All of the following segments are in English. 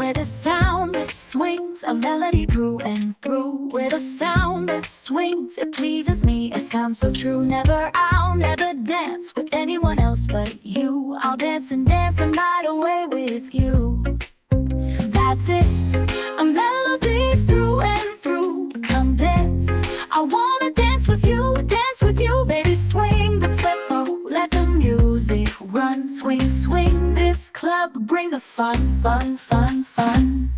With a sound that swings, a melody through and through. With a sound that swings, it pleases me. It sounds so true. I'll never dance with anyone else but you. I'll dance and dance the night away with you. That's it, a melody through and through. Come dance, I wanna dance with you, baby. Swing the tempo, let the music run. Swing, swing this club, bring the fun, fun, fun, fun.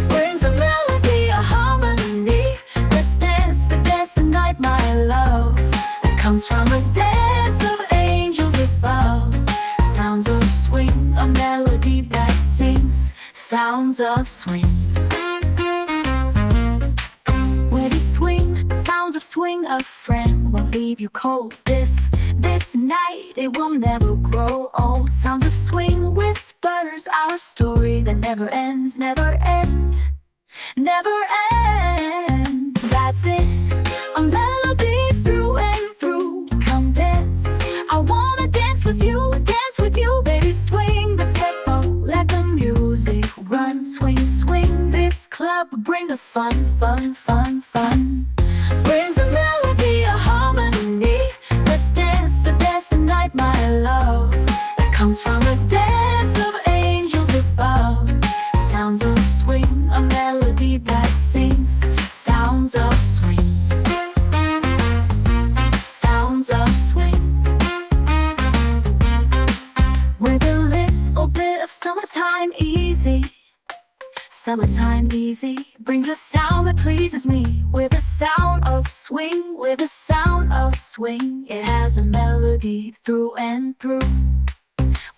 Brings a melody, a harmony. Let's dance the night, my love. That comes from a dance of angels above. Sounds of swing, a melody that sings. Sounds of swing. Where you swing, sounds of swing, a friend won't leave you cold. This night, it will never grow old. Sounds of swing whispers our story that never ends, never end, never end. That's it, a melody through and through. Come dance, I wanna dance with you, baby. Swing the tempo, let the music run. Swing, swing this club, bring the fun, fun, fun, fun. Brings a melody, a harmony. Let's dance the night, my love. That comes from a dance of angels above. Sounds of swing, a melody that sings. Sounds of swing. Sounds of swing. With a little bit of summertime easy. Summertime easy brings a sound that pleases me. With a sound of swing, with a sound of swing, it has a melody through and through.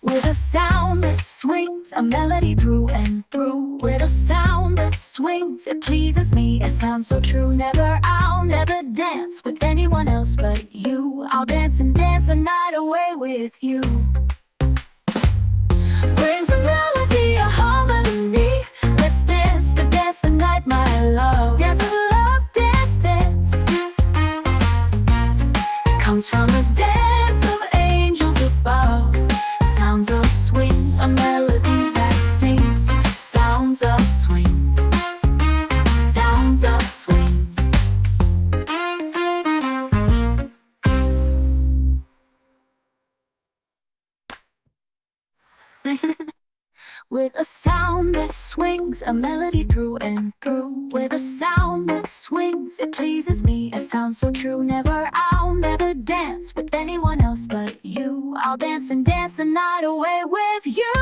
With a sound that swings, a melody through and through. With a sound that swings, it pleases me. It sounds so true. I'll never dance with anyone else but you. I'll dance and dance the night away with you. Brings a melody, a harmony. Let's dance the night, my love. Dance of love, dance, dance. Comes from a dance of angels above. Sounds of swing, a melody that sings. Sounds of swing. Sounds of swing. With a sound that swings, a melody through and through. With a sound that swings, it pleases me. It sounds so true. I'll never dance with anyone else but you. I'll dance and dance the night away with you.